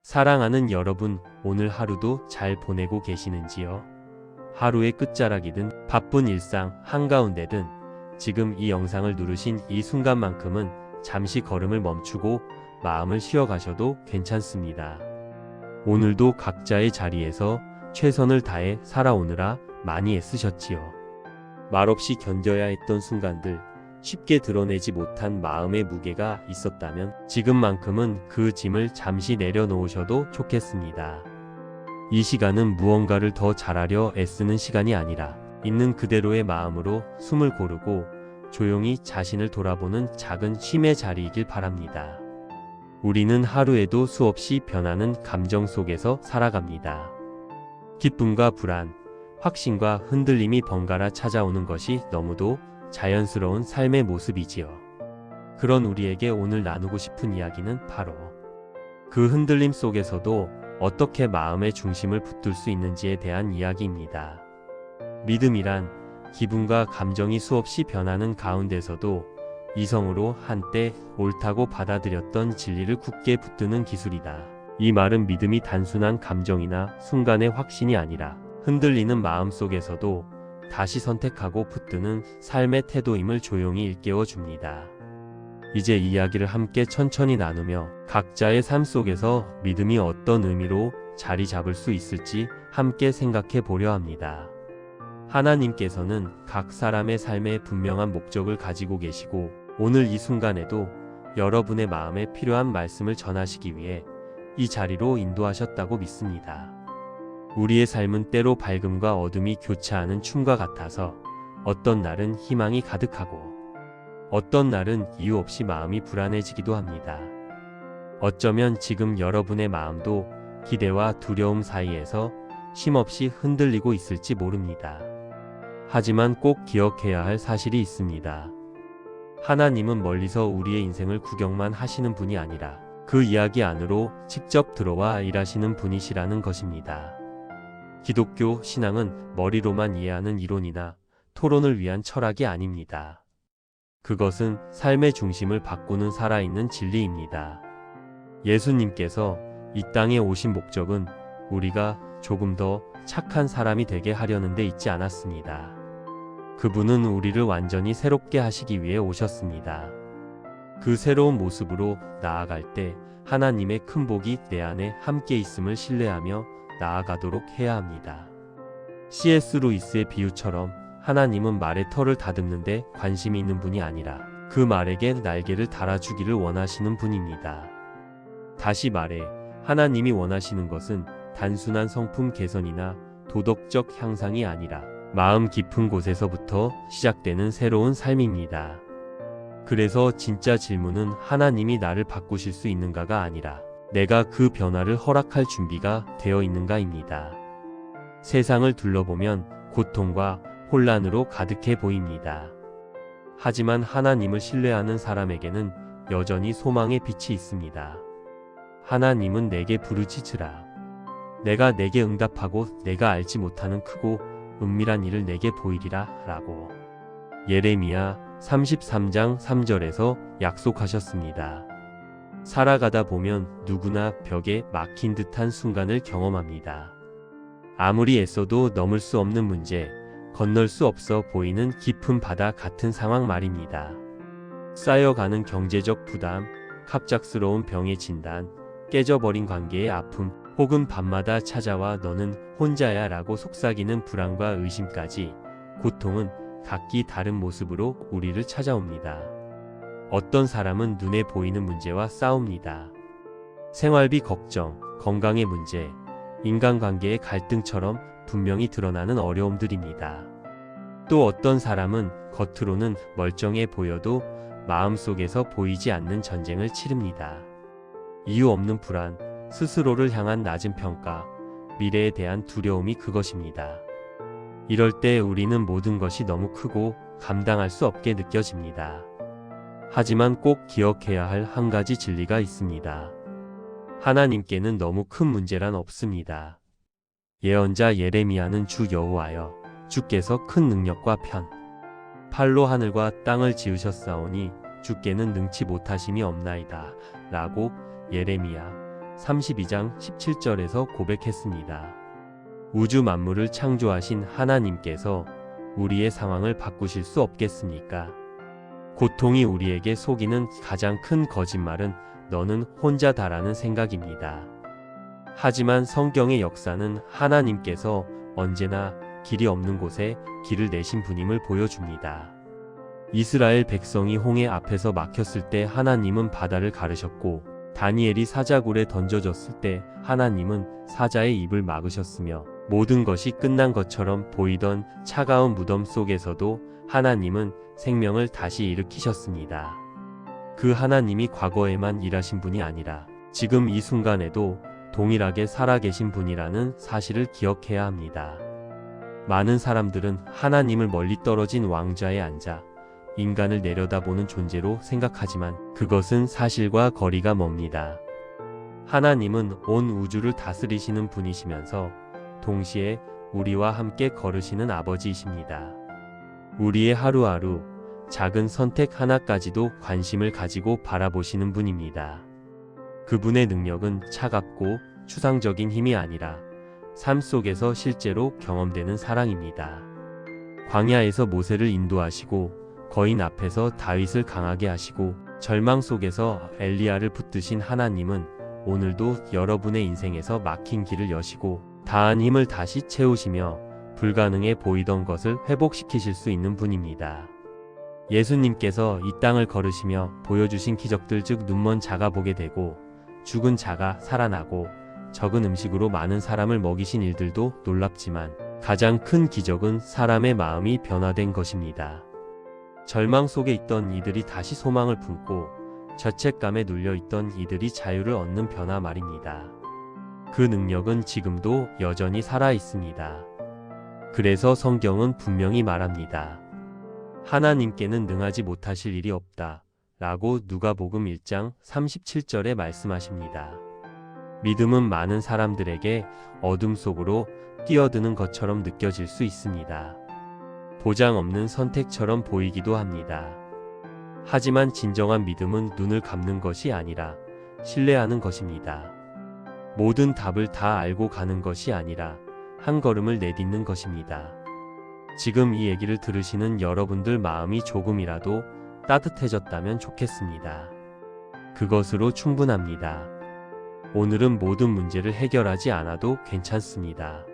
사랑하는 여러분, 오늘 하루도 잘 보내고 계시는지요? 하루의 끝자락이든 바쁜 일상 한가운데든 지금 이 영상을 누르신 이 순간만큼은 잠시 걸음을 멈추고 마음을 쉬어가셔도 괜찮습니다. 오늘도 각자의 자리에서 최선을 다해 살아오느라 많이 애쓰셨지요. 말없이 견뎌야 했던 순간들, 쉽게 드러내지 못한 마음의 무게가 있었다면 지금만큼은 그 짐을 잠시 내려놓으셔도 좋겠습니다. 이 시간은 무언가를 더 잘하려 애쓰는 시간이 아니라 있는 그대로의 마음으로 숨을 고르고 조용히 자신을 돌아보는 작은 쉼의 자리이길 바랍니다. 우리는 하루에도 수없이 변하는 감정 속에서 살아갑니다. 기쁨과 불안, 확신과 흔들림이 번갈아 찾아오는 것이 너무도 자연스러운 삶의 모습이지요. 그런 우리에게 오늘 나누고 싶은 이야기는 바로 그 흔들림 속에서도 어떻게 마음의 중심을 붙들 수 있는지에 대한 이야기입니다. 믿음이란 기분과 감정이 수없이 변하는 가운데서도 이성으로 한때 옳다고 받아들였던 진리를 굳게 붙드는 기술이다. 이 말은 믿음이 단순한 감정이나 순간의 확신이 아니라 흔들리는 마음 속에서도 다시 선택하고 붙드는 삶의 태도임을 조용히 일깨워 줍니다. 이제 이야기를 함께 천천히 나누며 각자의 삶 속에서 믿음이 어떤 의미로 자리 잡을 수 있을지 함께 생각해 보려 합니다. 하나님께서는 각 사람의 삶에 분명한 목적을 가지고 계시고 오늘 이 순간에도 여러분의 마음에 필요한 말씀을 전하시기 위해 이 자리로 인도하셨다고 믿습니다. 우리의 삶은 때로 밝음과 어둠이 교차하는 춤과 같아서 어떤 날은 희망이 가득하고 어떤 날은 이유 없이 마음이 불안해지기도 합니다. 어쩌면 지금 여러분의 마음도 기대와 두려움 사이에서 쉼없이 흔들리고 있을지 모릅니다. 하지만 꼭 기억해야 할 사실이 있습니다. 하나님은 멀리서 우리의 인생을 구경만 하시는 분이 아니라 그 이야기 안으로 직접 들어와 일하시는 분이시라는 것입니다. 기독교 신앙은 머리로만 이해하는 이론이나 토론을 위한 철학이 아닙니다. 그것은 삶의 중심을 바꾸는 살아있는 진리입니다. 예수님께서 이 땅에 오신 목적은 우리가 조금 더 착한 사람이 되게 하려는 데 있지 않았습니다. 그분은 우리를 완전히 새롭게 하시기 위해 오셨습니다. 그 새로운 모습으로 나아갈 때 하나님의 큰 복이 내 안에 함께 있음을 신뢰하며 나아가도록 해야 합니다. C.S. 루이스의 비유처럼 하나님은 말의 털을 다듬는데 관심이 있는 분이 아니라 그 말에게 날개를 달아주기를 원하시는 분입니다. 다시 말해 하나님이 원하시는 것은 단순한 성품 개선이나 도덕적 향상이 아니라 마음 깊은 곳에서부터 시작되는 새로운 삶입니다. 그래서 진짜 질문은 하나님이 나를 바꾸실 수 있는가가 아니라 내가 그 변화를 허락할 준비가 되어 있는가입니다. 세상을 둘러보면 고통과 혼란으로 가득해 보입니다. 하지만 하나님을 신뢰하는 사람에게는 여전히 소망의 빛이 있습니다. 하나님은 내게 부르짖으라. 내가 내게 응답하고 내가 알지 못하는 크고 은밀한 일을 내게 보이리라 라고 예레미야 33장 3절에서 약속하셨습니다. 살아가다 보면 누구나 벽에 막힌 듯한 순간을 경험합니다. 아무리 애써도 넘을 수 없는 문제, 건널 수 없어 보이는 깊은 바다 같은 상황 말입니다. 쌓여가는 경제적 부담, 갑작스러운 병의 진단, 깨져버린 관계의 아픔, 혹은 밤마다 찾아와 너는 혼자야 라고 속삭이는 불안과 의심까지 고통은 각기 다른 모습으로 우리를 찾아옵니다. 어떤 사람은 눈에 보이는 문제와 싸웁니다. 생활비 걱정, 건강의 문제, 인간관계의 갈등처럼 분명히 드러나는 어려움들입니다. 또 어떤 사람은 겉으로는 멀쩡해 보여도 마음속에서 보이지 않는 전쟁을 치릅니다. 이유 없는 불안, 스스로를 향한 낮은 평가, 미래에 대한 두려움이 그것입니다. 이럴 때 우리는 모든 것이 너무 크고 감당할 수 없게 느껴집니다. 하지만 꼭 기억해야 할 한 가지 진리가 있습니다. 하나님께는 너무 큰 문제란 없습니다. 예언자 예레미야는 주 여호와여, 주께서 큰 능력과 팔로 하늘과 땅을 지으셨사오니 주께는 능치 못하심이 없나이다 라고 예레미야 32장 17절에서 고백했습니다. 우주 만물을 창조하신 하나님께서 우리의 상황을 바꾸실 수 없겠습니까? 고통이 우리에게 속이는 가장 큰 거짓말은 너는 혼자다라는 생각입니다. 하지만 성경의 역사는 하나님께서 언제나 길이 없는 곳에 길을 내신 분임을 보여줍니다. 이스라엘 백성이 홍해 앞에서 막혔을 때 하나님은 바다를 가르셨고, 다니엘이 사자굴에 던져졌을 때 하나님은 사자의 입을 막으셨으며, 모든 것이 끝난 것처럼 보이던 차가운 무덤 속에서도 하나님은 생명을 다시 일으키셨습니다. 그 하나님이 과거에만 일하신 분이 아니라 지금 이 순간에도 동일하게 살아계신 분이라는 사실을 기억해야 합니다. 많은 사람들은 하나님을 멀리 떨어진 왕좌에 앉아 인간을 내려다보는 존재로 생각하지만 그것은 사실과 거리가 멉니다. 하나님은 온 우주를 다스리시는 분이시면서 동시에 우리와 함께 걸으시는 아버지이십니다. 우리의 하루하루 작은 선택 하나까지도 관심을 가지고 바라보시는 분입니다. 그분의 능력은 차갑고 추상적인 힘이 아니라 삶 속에서 실제로 경험되는 사랑입니다. 광야에서 모세를 인도하시고, 거인 앞에서 다윗을 강하게 하시고, 절망 속에서 엘리야를 붙드신 하나님은 오늘도 여러분의 인생에서 막힌 길을 여시고 다한 힘을 다시 채우시며 불가능해 보이던 것을 회복시키실 수 있는 분입니다. 예수님께서 이 땅을 걸으시며 보여주신 기적들, 즉 눈먼 자가 보게 되고 죽은 자가 살아나고 적은 음식으로 많은 사람을 먹이신 일들도 놀랍지만 가장 큰 기적은 사람의 마음이 변화된 것입니다. 절망 속에 있던 이들이 다시 소망을 품고 죄책감에 눌려 있던 이들이 자유를 얻는 변화 말입니다. 그 능력은 지금도 여전히 살아 있습니다. 그래서 성경은 분명히 말합니다. 하나님께는 능하지 못하실 일이 없다 라고 누가복음 1장 37절에 말씀하십니다. 믿음은 많은 사람들에게 어둠 속으로 뛰어드는 것처럼 느껴질 수 있습니다. 보장 없는 선택처럼 보이기도 합니다. 하지만 진정한 믿음은 눈을 감는 것이 아니라 신뢰하는 것입니다. 모든 답을 다 알고 가는 것이 아니라 한 걸음을 내딛는 것입니다. 지금 이 얘기를 들으시는 여러분들 마음이 조금이라도 따뜻해졌다면 좋겠습니다. 그것으로 충분합니다. 오늘은 모든 문제를 해결하지 않아도 괜찮습니다.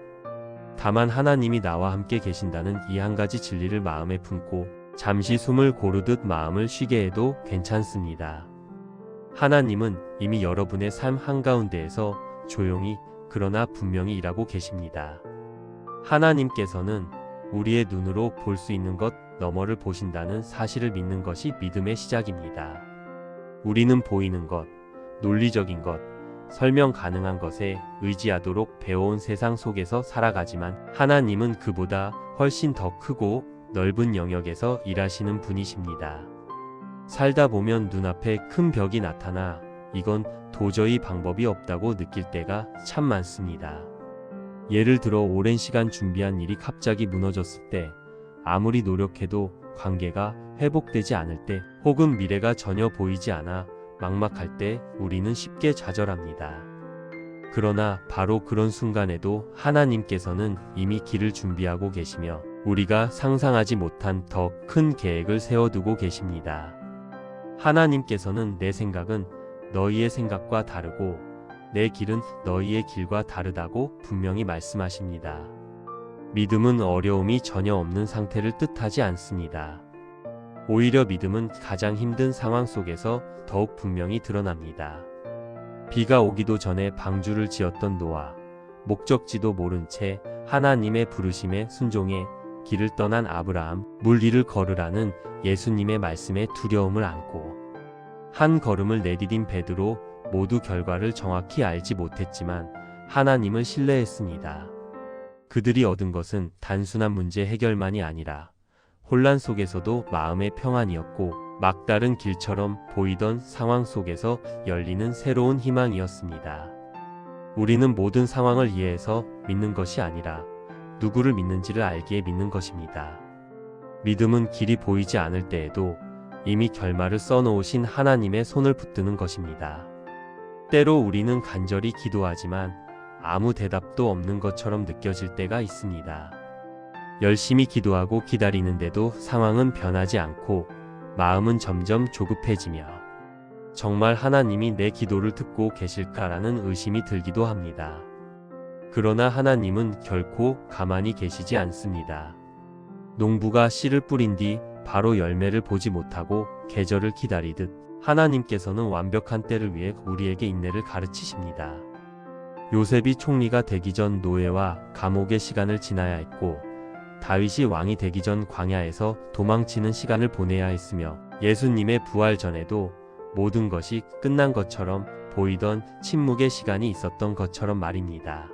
다만 하나님이 나와 함께 계신다는 이 한 가지 진리를 마음에 품고 잠시 숨을 고르듯 마음을 쉬게 해도 괜찮습니다. 하나님은 이미 여러분의 삶 한가운데에서 조용히 그러나 분명히 일하고 계십니다. 하나님께서는 우리의 눈으로 볼 수 있는 것 너머를 보신다는 사실을 믿는 것이 믿음의 시작입니다. 우리는 보이는 것, 논리적인 것, 설명 가능한 것에 의지하도록 배워온 세상 속에서 살아가지만 하나님은 그보다 훨씬 더 크고 넓은 영역에서 일하시는 분이십니다. 살다 보면 눈앞에 큰 벽이 나타나 이건 도저히 방법이 없다고 느낄 때가 참 많습니다. 예를 들어 오랜 시간 준비한 일이 갑자기 무너졌을 때, 아무리 노력해도 관계가 회복되지 않을 때, 혹은 미래가 전혀 보이지 않아 막막할 때 우리는 쉽게 좌절합니다. 그러나 바로 그런 순간에도 하나님께서는 이미 길을 준비하고 계시며 우리가 상상하지 못한 더 큰 계획을 세워두고 계십니다. 하나님께서는 내 생각은 너희의 생각과 다르고 내 길은 너희의 길과 다르다고 분명히 말씀하십니다. 믿음은 어려움이 전혀 없는 상태를 뜻하지 않습니다. 오히려 믿음은 가장 힘든 상황 속에서 더욱 분명히 드러납니다. 비가 오기도 전에 방주를 지었던 노아, 목적지도 모른 채 하나님의 부르심에 순종해 길을 떠난 아브라함, 물 위를 걸으라는 예수님의 말씀에 두려움을 안고 한 걸음을 내디딘 베드로, 모두 결과를 정확히 알지 못했지만 하나님을 신뢰했습니다. 그들이 얻은 것은 단순한 문제 해결만이 아니라 혼란 속에서도 마음의 평안이었고, 막다른 길처럼 보이던 상황 속에서 열리는 새로운 희망이었습니다. 우리는 모든 상황을 이해해서 믿는 것이 아니라 누구를 믿는지를 알기에 믿는 것입니다. 믿음은 길이 보이지 않을 때에도 이미 결말을 써놓으신 하나님의 손을 붙드는 것입니다. 때로 우리는 간절히 기도하지만 아무 대답도 없는 것처럼 느껴질 때가 있습니다. 열심히 기도하고 기다리는데도 상황은 변하지 않고 마음은 점점 조급해지며 정말 하나님이 내 기도를 듣고 계실까라는 의심이 들기도 합니다. 그러나 하나님은 결코 가만히 계시지 않습니다. 농부가 씨를 뿌린 뒤 바로 열매를 보지 못하고 계절을 기다리듯 하나님께서는 완벽한 때를 위해 우리에게 인내를 가르치십니다. 요셉이 총리가 되기 전 노예와 감옥의 시간을 지나야 했고 다윗이 왕이 되기 전 광야에서 도망치는 시간을 보내야 했으며 예수님의 부활 전에도 모든 것이 끝난 것처럼 보이던 침묵의 시간이 있었던 것처럼 말입니다.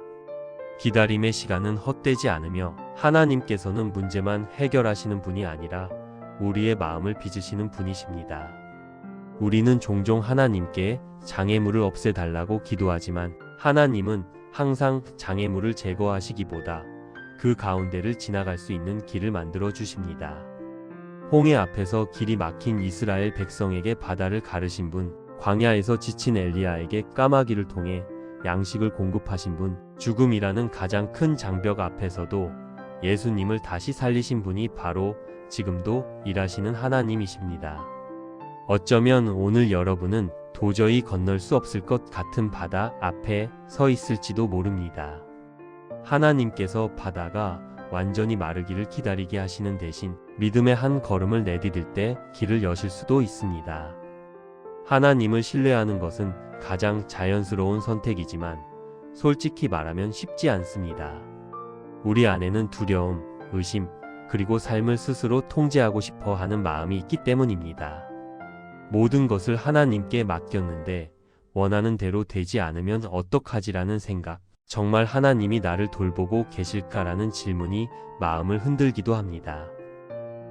기다림의 시간은 헛되지 않으며 하나님께서는 문제만 해결하시는 분이 아니라 우리의 마음을 빚으시는 분이십니다. 우리는 종종 하나님께 장애물을 없애달라고 기도하지만 하나님은 항상 장애물을 제거하시기보다 그 가운데를 지나갈 수 있는 길을 만들어 주십니다. 홍해 앞에서 길이 막힌 이스라엘 백성에게 바다를 가르신 분, 광야에서 지친 엘리야에게 까마귀를 통해 양식을 공급하신 분, 죽음이라는 가장 큰 장벽 앞에서도 예수님을 다시 살리신 분이 바로 지금도 일하시는 하나님이십니다. 어쩌면 오늘 여러분은 도저히 건널 수 없을 것 같은 바다 앞에 서 있을지도 모릅니다. 하나님께서 바다가 완전히 마르기를 기다리게 하시는 대신 믿음의 한 걸음을 내디딜 때 길을 여실 수도 있습니다. 하나님을 신뢰하는 것은 가장 자연스러운 선택이지만 솔직히 말하면 쉽지 않습니다. 우리 안에는 두려움, 의심, 그리고 삶을 스스로 통제하고 싶어 하는 마음이 있기 때문입니다. 모든 것을 하나님께 맡겼는데 원하는 대로 되지 않으면 어떡하지라는 생각, 정말 하나님이 나를 돌보고 계실까라는 질문이 마음을 흔들기도 합니다.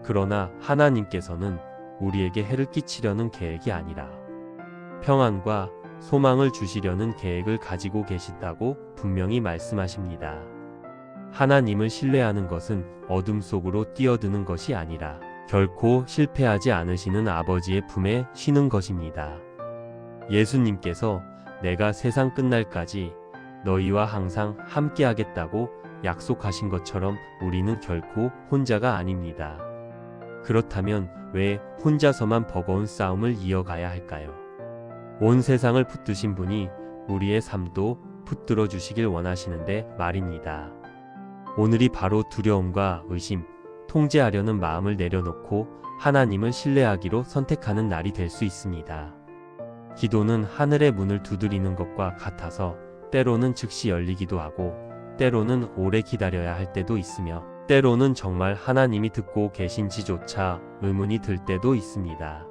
그러나 하나님께서는 우리에게 해를 끼치려는 계획이 아니라 평안과 소망을 주시려는 계획을 가지고 계신다고 분명히 말씀하십니다. 하나님을 신뢰하는 것은 어둠 속으로 뛰어드는 것이 아니라 결코 실패하지 않으시는 아버지의 품에 쉬는 것입니다. 예수님께서 내가 세상 끝날까지 너희와 항상 함께하겠다고 약속하신 것처럼 우리는 결코 혼자가 아닙니다. 그렇다면 왜 혼자서만 버거운 싸움을 이어가야 할까요? 온 세상을 붙드신 분이 우리의 삶도 붙들어 주시길 원하시는데 말입니다. 오늘이 바로 두려움과 의심, 통제하려는 마음을 내려놓고 하나님을 신뢰하기로 선택하는 날이 될 수 있습니다. 기도는 하늘의 문을 두드리는 것과 같아서 때로는 즉시 열리기도 하고 때로는 오래 기다려야 할 때도 있으며 때로는 정말 하나님이 듣고 계신지조차 의문이 들 때도 있습니다.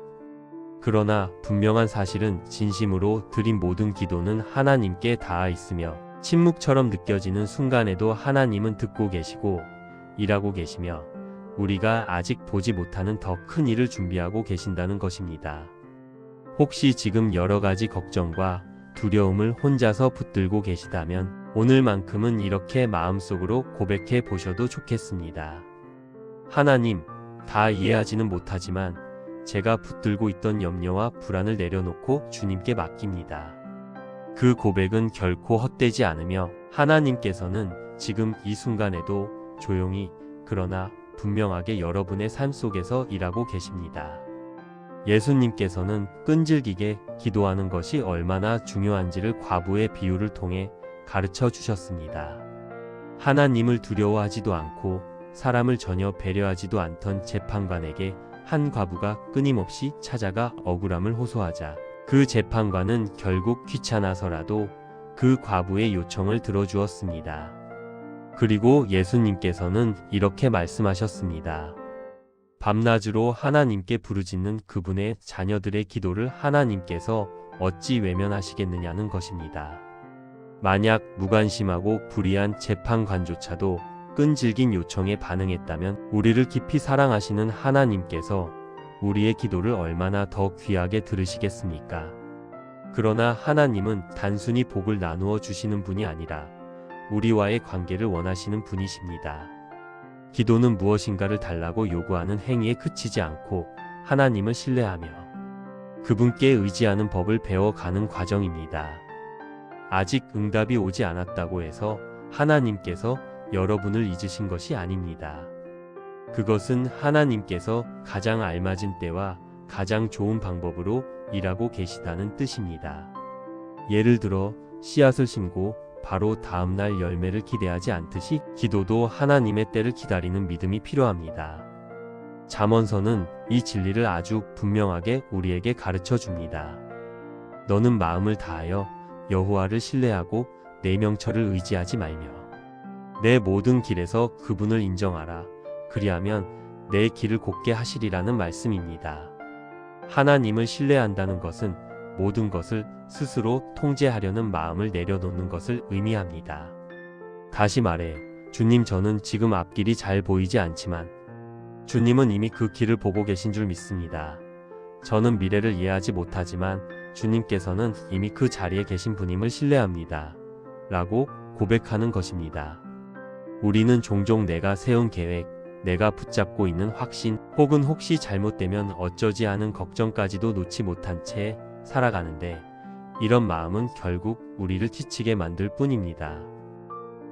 그러나 분명한 사실은 진심으로 드린 모든 기도는 하나님께 닿아 있으며 침묵처럼 느껴지는 순간에도 하나님은 듣고 계시고 일하고 계시며 우리가 아직 보지 못하는 더 큰 일을 준비하고 계신다는 것입니다. 혹시 지금 여러 가지 걱정과 두려움을 혼자서 붙들고 계시다면 오늘만큼은 이렇게 마음속으로 고백해 보셔도 좋겠습니다. 하나님, 다 이해하지는 못하지만 제가 붙들고 있던 염려와 불안을 내려놓고 주님께 맡깁니다. 그 고백은 결코 헛되지 않으며 하나님께서는 지금 이 순간에도 조용히 그러나 분명하게 여러분의 삶 속에서 일하고 계십니다. 예수님께서는 끈질기게 기도하는 것이 얼마나 중요한지를 과부의 비유를 통해 가르쳐 주셨습니다. 하나님을 두려워하지도 않고 사람을 전혀 배려하지도 않던 재판관에게 한 과부가 끊임없이 찾아가 억울함을 호소하자 그 재판관은 결국 귀찮아서라도 그 과부의 요청을 들어주었습니다. 그리고 예수님께서는 이렇게 말씀하셨습니다. 밤낮으로 하나님께 부르짖는 그분의 자녀들의 기도를 하나님께서 어찌 외면하시겠느냐는 것입니다. 만약 무관심하고 불의한 재판관조차도 끈질긴 요청에 반응했다면 우리를 깊이 사랑하시는 하나님께서 우리의 기도를 얼마나 더 귀하게 들으시겠습니까? 그러나 하나님은 단순히 복을 나누어 주시는 분이 아니라 우리와의 관계를 원하시는 분이십니다. 기도는 무엇인가를 달라고 요구하는 행위에 그치지 않고 하나님을 신뢰하며 그분께 의지하는 법을 배워가는 과정입니다. 아직 응답이 오지 않았다고 해서 하나님께서 여러분을 잊으신 것이 아닙니다. 그것은 하나님께서 가장 알맞은 때와 가장 좋은 방법으로 일하고 계시다는 뜻입니다. 예를 들어 씨앗을 심고 바로 다음날 열매를 기대하지 않듯이 기도도 하나님의 때를 기다리는 믿음이 필요합니다. 잠언서는 이 진리를 아주 분명하게 우리에게 가르쳐 줍니다. 너는 마음을 다하여 여호와를 신뢰하고 내 명철을 의지하지 말며 내 모든 길에서 그분을 인정하라. 그리하면 내 길을 곧게 하시리라는 말씀입니다. 하나님을 신뢰한다는 것은 모든 것을 스스로 통제하려는 마음을 내려놓는 것을 의미합니다. 다시 말해, 주님, 저는 지금 앞길이 잘 보이지 않지만 주님은 이미 그 길을 보고 계신 줄 믿습니다. 저는 미래를 이해하지 못하지만 주님께서는 이미 그 자리에 계신 분임을 신뢰합니다. 라고 고백하는 것입니다. 우리는 종종 내가 세운 계획, 내가 붙잡고 있는 확신, 혹은 혹시 잘못되면 어쩌지 하는 걱정까지도 놓지 못한 채 살아가는데, 이런 마음은 결국 우리를 지치게 만들 뿐입니다.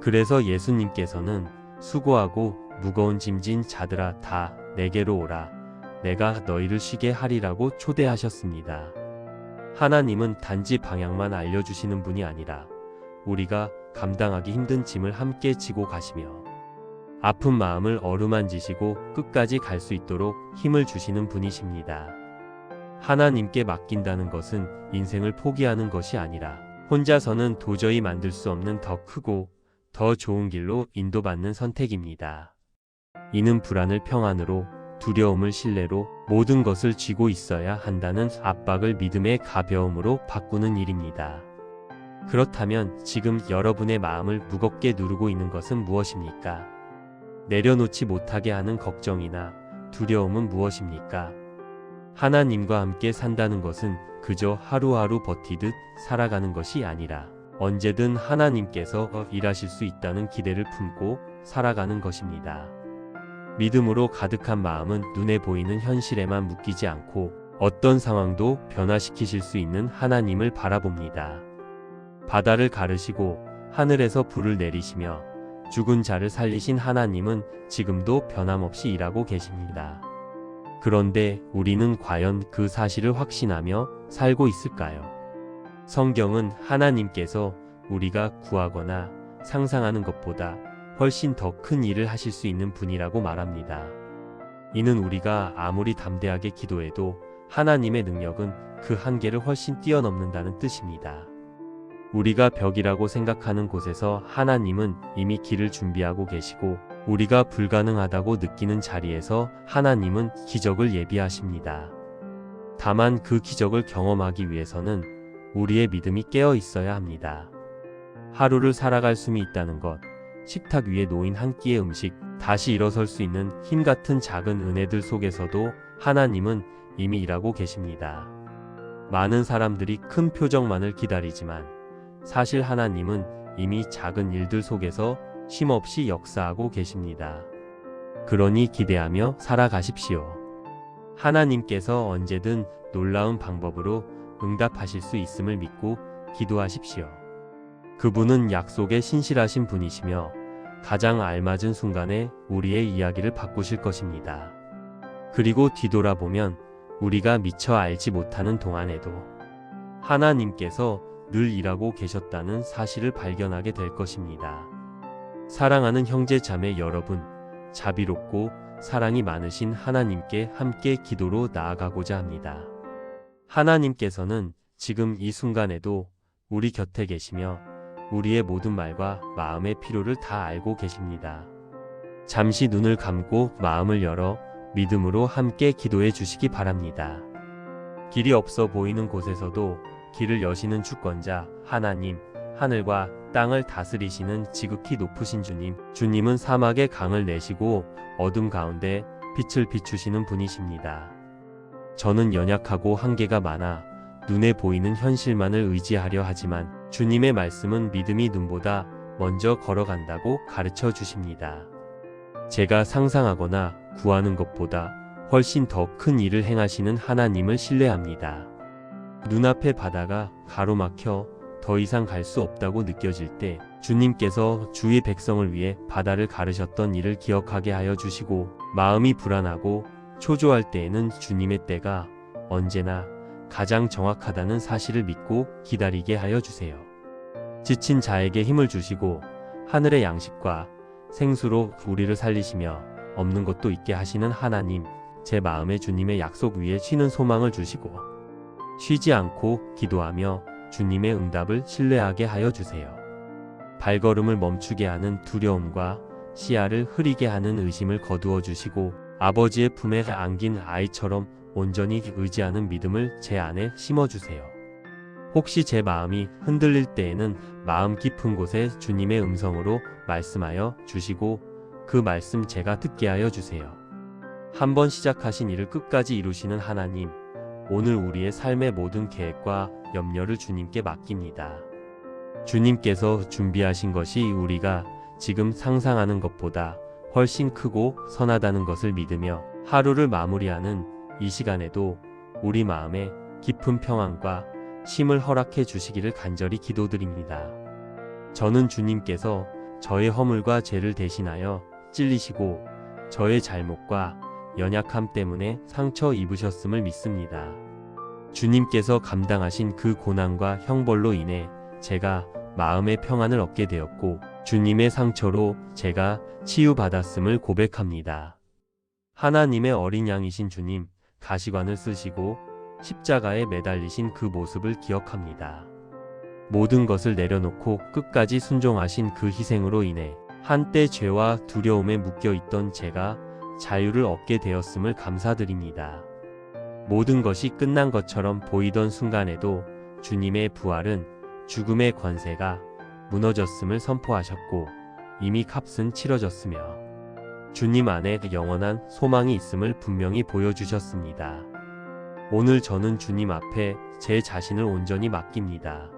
그래서 예수님께서는 수고하고 무거운 짐진 자들아 다 내게로 오라. 내가 너희를 쉬게 하리라고 초대하셨습니다. 하나님은 단지 방향만 알려주시는 분이 아니라 우리가 감당하기 힘든 짐을 함께 지고 가시며 아픈 마음을 어루만지시고 끝까지 갈 수 있도록 힘을 주시는 분이십니다. 하나님께 맡긴다는 것은 인생을 포기하는 것이 아니라 혼자서는 도저히 만들 수 없는 더 크고 더 좋은 길로 인도받는 선택입니다. 이는 불안을 평안으로, 두려움을 신뢰로, 모든 것을 쥐고 있어야 한다는 압박을 믿음의 가벼움으로 바꾸는 일입니다. 그렇다면 지금 여러분의 마음을 무겁게 누르고 있는 것은 무엇입니까? 내려놓지 못하게 하는 걱정이나 두려움은 무엇입니까? 하나님과 함께 산다는 것은 그저 하루하루 버티듯 살아가는 것이 아니라 언제든 하나님께서 일하실 수 있다는 기대를 품고 살아가는 것입니다. 믿음으로 가득한 마음은 눈에 보이는 현실에만 묶이지 않고 어떤 상황도 변화시키실 수 있는 하나님을 바라봅니다. 바다를 가르시고 하늘에서 불을 내리시며 죽은 자를 살리신 하나님은 지금도 변함없이 일하고 계십니다. 그런데 우리는 과연 그 사실을 확신하며 살고 있을까요? 성경은 하나님께서 우리가 구하거나 상상하는 것보다 훨씬 더 큰 일을 하실 수 있는 분이라고 말합니다. 이는 우리가 아무리 담대하게 기도해도 하나님의 능력은 그 한계를 훨씬 뛰어넘는다는 뜻입니다. 우리가 벽이라고 생각하는 곳에서 하나님은 이미 길을 준비하고 계시고 우리가 불가능하다고 느끼는 자리에서 하나님은 기적을 예비하십니다. 다만 그 기적을 경험하기 위해서는 우리의 믿음이 깨어 있어야 합니다. 하루를 살아갈 숨이 있다는 것, 식탁 위에 놓인 한 끼의 음식, 다시 일어설 수 있는 힘 같은 작은 은혜들 속에서도 하나님은 이미 일하고 계십니다. 많은 사람들이 큰 표적만을 기다리지만 사실 하나님은 이미 작은 일들 속에서 쉼없이 역사하고 계십니다. 그러니 기대하며 살아가십시오. 하나님께서 언제든 놀라운 방법으로 응답하실 수 있음을 믿고 기도하십시오. 그분은 약속에 신실하신 분이시며 가장 알맞은 순간에 우리의 이야기를 바꾸실 것입니다. 그리고 뒤돌아보면 우리가 미처 알지 못하는 동안에도 하나님께서 늘 일하고 계셨다는 사실을 발견하게 될 것입니다. 사랑하는 형제 자매 여러분, 자비롭고 사랑이 많으신 하나님께 함께 기도로 나아가고자 합니다. 하나님께서는 지금 이 순간에도 우리 곁에 계시며 우리의 모든 말과 마음의 필요를 다 알고 계십니다. 잠시 눈을 감고 마음을 열어 믿음으로 함께 기도해 주시기 바랍니다. 길이 없어 보이는 곳에서도 길을 여시는 주권자 하나님, 하늘과 땅을 다스리시는 지극히 높으신 주님, 주님은 사막에 강을 내시고 어둠 가운데 빛을 비추시는 분이십니다. 저는 연약하고 한계가 많아 눈에 보이는 현실만을 의지하려 하지만 주님의 말씀은 믿음이 눈보다 먼저 걸어간다고 가르쳐 주십니다. 제가 상상하거나 구하는 것보다 훨씬 더 큰 일을 행하시는 하나님을 신뢰합니다. 눈앞의 바다가 가로막혀 더 이상 갈 수 없다고 느껴질 때 주님께서 주의 백성을 위해 바다를 가르셨던 일을 기억하게 하여 주시고, 마음이 불안하고 초조할 때에는 주님의 때가 언제나 가장 정확하다는 사실을 믿고 기다리게 하여 주세요. 지친 자에게 힘을 주시고 하늘의 양식과 생수로 우리를 살리시며 없는 것도 있게 하시는 하나님, 제 마음에 주님의 약속 위에 쉬는 소망을 주시고 쉬지 않고 기도하며 주님의 응답을 신뢰하게 하여 주세요. 발걸음을 멈추게 하는 두려움과 시야를 흐리게 하는 의심을 거두어 주시고, 아버지의 품에 안긴 아이처럼 온전히 의지하는 믿음을 제 안에 심어주세요. 혹시 제 마음이 흔들릴 때에는 마음 깊은 곳에 주님의 음성으로 말씀하여 주시고 그 말씀 제가 듣게 하여 주세요. 한번 시작하신 일을 끝까지 이루시는 하나님, 오늘 우리의 삶의 모든 계획과 염려를 주님께 맡깁니다. 주님께서 준비하신 것이 우리가 지금 상상하는 것보다 훨씬 크고 선하다는 것을 믿으며 하루를 마무리하는 이 시간에도 우리 마음에 깊은 평안과 쉼을 허락해 주시기를 간절히 기도드립니다. 저는 주님께서 저의 허물과 죄를 대신하여 찔리시고 저의 잘못과 연약함 때문에 상처 입으셨음을 믿습니다. 주님께서 감당하신 그 고난과 형벌로 인해 제가 마음의 평안을 얻게 되었고, 주님의 상처로 제가 치유받았음을 고백합니다. 하나님의 어린 양이신 주님, 가시관을 쓰시고 십자가에 매달리신 그 모습을 기억합니다. 모든 것을 내려놓고 끝까지 순종하신 그 희생으로 인해 한때 죄와 두려움에 묶여있던 제가 자유를 얻게 되었음을 감사드립니다. 모든 것이 끝난 것처럼 보이던 순간에도 주님의 부활은 죽음의 권세가 무너졌음을 선포하셨고 이미 값은 치러졌으며 주님 안에 영원한 소망이 있음을 분명히 보여주셨습니다. 오늘 저는 주님 앞에 제 자신을 온전히 맡깁니다.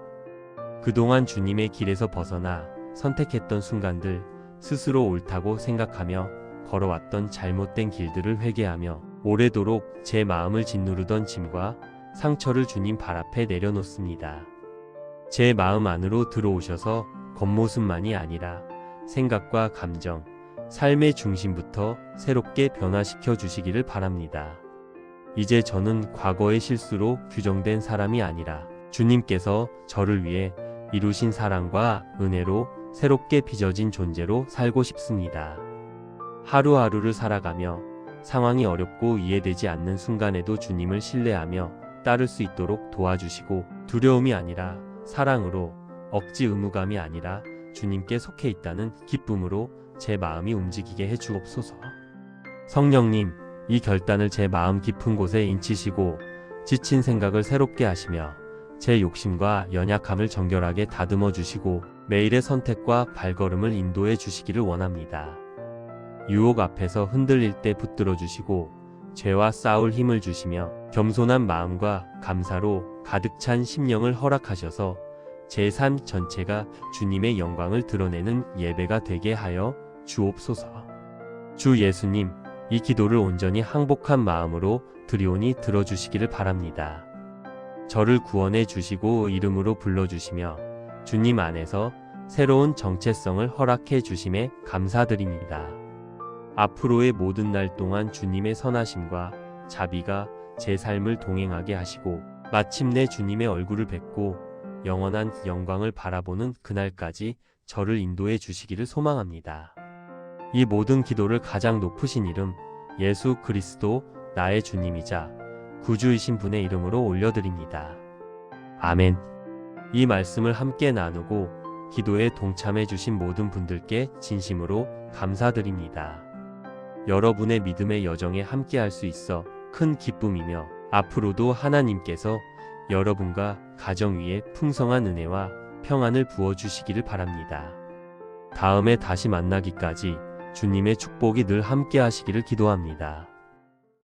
그동안 주님의 길에서 벗어나 선택했던 순간들, 스스로 옳다고 생각하며 걸어왔던 잘못된 길들을 회개하며 오래도록 제 마음을 짓누르던 짐과 상처를 주님 발 앞에 내려놓습니다. 제 마음 안으로 들어오셔서 겉모습만이 아니라 생각과 감정, 삶의 중심부터 새롭게 변화시켜 주시기를 바랍니다. 이제 저는 과거의 실수로 규정된 사람이 아니라 주님께서 저를 위해 이루신 사랑과 은혜로 새롭게 빚어진 존재로 살고 싶습니다. 하루하루를 살아가며 상황이 어렵고 이해되지 않는 순간에도 주님을 신뢰하며 따를 수 있도록 도와주시고, 두려움이 아니라 사랑으로, 억지 의무감이 아니라 주님께 속해 있다는 기쁨으로 제 마음이 움직이게 해 주옵소서. 성령님, 이 결단을 제 마음 깊은 곳에 인치시고 지친 생각을 새롭게 하시며 제 욕심과 연약함을 정결하게 다듬어 주시고 매일의 선택과 발걸음을 인도해 주시기를 원합니다. 유혹 앞에서 흔들릴 때 붙들어 주시고 죄와 싸울 힘을 주시며 겸손한 마음과 감사로 가득 찬 심령을 허락하셔서 제 삶 전체가 주님의 영광을 드러내는 예배가 되게 하여 주옵소서. 주 예수님, 이 기도를 온전히 항복한 마음으로 드리오니 들어주시기를 바랍니다. 저를 구원해 주시고 이름으로 불러주시며 주님 안에서 새로운 정체성을 허락해 주심에 감사드립니다. 앞으로의 모든 날 동안 주님의 선하심과 자비가 제 삶을 동행하게 하시고 마침내 주님의 얼굴을 뵙고 영원한 영광을 바라보는 그날까지 저를 인도해 주시기를 소망합니다. 이 모든 기도를 가장 높으신 이름 예수 그리스도 나의 주님이자 구주이신 분의 이름으로 올려드립니다. 아멘. 이 말씀을 함께 나누고 기도에 동참해 주신 모든 분들께 진심으로 감사드립니다. 여러분의 믿음의 여정에 함께 할 수 있어 큰 기쁨이며 앞으로도 하나님께서 여러분과 가정 위에 풍성한 은혜와 평안을 부어주시기를 바랍니다. 다음에 다시 만나기까지 주님의 축복이 늘 함께 하시기를 기도합니다.